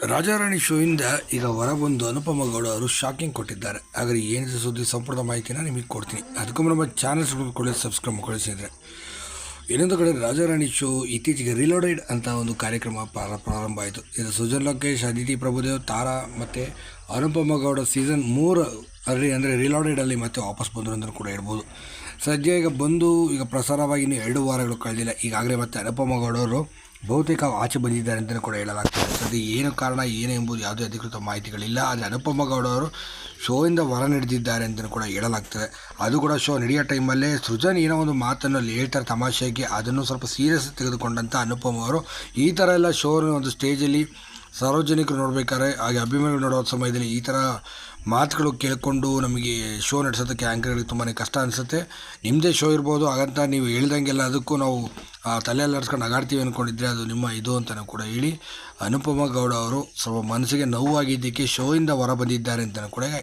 ರಾಜಾರಾಣಿ ಶೋಯಿಂದ ಈಗ ಹೊರಬಂದು ಅನುಪಮ ಗೌಡ ಅವರು ಶಾಕಿಂಗ್ ಕೊಟ್ಟಿದ್ದಾರೆ. ಹಾಗಾದ್ರೆ ಏನಿದೆ ಸುದ್ದಿ ಸಂಪೂರ್ಣ ಮಾಹಿತಿನ ನಿಮಗೆ ಕೊಡ್ತೀನಿ. ಅದಕ್ಕೂ ನಮ್ಮ ಚಾನಲ್ಸ್ ಸಬ್ಸ್ಕ್ರೈಬ್ ಮಾಡಿಸಿದ್ರೆ. ಇನ್ನೊಂದು ಕಡೆ ರಾಜಾರಾಣಿ ಶೋ ಇತ್ತೀಚೆಗೆ ರಿಲೋಡೆಡ್ ಅಂತ ಒಂದು ಕಾರ್ಯಕ್ರಮ ಪ್ರಾರಂಭ ಆಯಿತು. ಇದು ಸುಜನ್ ಲೋಕೇಶ್, ಅದಿತಿ ಪ್ರಭುದೇವ್, ತಾರಾ ಮತ್ತು ಅನುಪಮ ಗೌಡ ಸೀಸನ್ 3 ಅಂದರೆ ರಿಲೋಡೆಡಲ್ಲಿ ಮತ್ತೆ ವಾಪಸ್ ಬಂದರು ಅಂತ ಕೂಡ ಹೇಳ್ಬೋದು. ಸದ್ಯ ಈಗ ಬಂದು ಈಗ ಪ್ರಸಾರವಾಗಿ ಇನ್ನೂ 2 ವಾರಗಳು ಕಳೆದಿಲ್ಲ. ಈಗಾಗಲೇ ಮತ್ತೆ ಅನುಪಮ ಗೌಡ ಅವರು ಬಹುತೇಕ ಆಚೆ ಬಂದಿದ್ದಾರೆ ಅಂತಲೂ ಕೂಡ ಹೇಳಲಾಗ್ತದೆ. ಸದ್ಯ ಏನು ಕಾರಣ ಏನು ಎಂಬುದು ಯಾವುದೇ ಅಧಿಕೃತ ಮಾಹಿತಿಗಳಿಲ್ಲ. ಆದರೆ ಅನುಪಮ ಗೌಡ ಅವರು ಶೋಯಿಂದ ಹೊರ ನಡೆದಿದ್ದಾರೆ ಅಂತಲೂ ಕೂಡ ಹೇಳಲಾಗ್ತದೆ. ಅದು ಕೂಡ ಶೋ ನಡೆಯೋ ಟೈಮಲ್ಲೇ ಸೃಜನ್ ಏನೋ ಒಂದು ಮಾತನ್ನು ಅಲ್ಲಿ ಹೇಳ್ತಾರೆ ತಮಾಷೆಗೆ, ಅದನ್ನು ಸ್ವಲ್ಪ ಸೀರಿಯಸ್ ತೆಗೆದುಕೊಂಡಂಥ ಅನುಪಮ ಅವರು ಈ ಥರ ಎಲ್ಲ ಶೋನ ಒಂದು ಸ್ಟೇಜಲ್ಲಿ ಸಾರ್ವಜನಿಕರು ನೋಡಬೇಕಾದ್ರೆ ಹಾಗೆ ಅಭಿಮಾನಿಗಳು ನೋಡೋ ಸಮಯದಲ್ಲಿ ಈ ಥರ ಮಾತುಗಳು ಕೇಳಿಕೊಂಡು ನಮಗೆ ಶೋ ನಡೆಸೋದಕ್ಕೆ ಆ್ಯಂಕರ್ಗಳಿಗೆ ತುಂಬಾ ಕಷ್ಟ ಅನಿಸುತ್ತೆ. ನಿಮ್ಮದೇ ಶೋ ಇರ್ಬೋದು, ಹಾಗಂತ ನೀವು ಹೇಳ್ದಂಗೆಲ್ಲ ಅದಕ್ಕೂ ನಾವು ತಲೆ ಅಲ್ಲಾಡಿಸ್ಕೊಂಡು ನಗಾಡ್ತೀವಿ ಅಂದ್ಕೊಂಡಿದ್ರೆ ಅದು ನಿಮ್ಮ ಇದು ಅಂತಲೂ ಕೂಡ ಹೇಳಿ ಅನುಪಮ ಗೌಡ ಅವರು ಸ್ವಲ್ಪ ಮನಸ್ಸಿಗೆ ನೋವಾಗಿದ್ದಕ್ಕೆ ಶೋಯಿಂದ ಹೊರ ಬಂದಿದ್ದಾರೆ ಅಂತಲೂ ಕೂಡ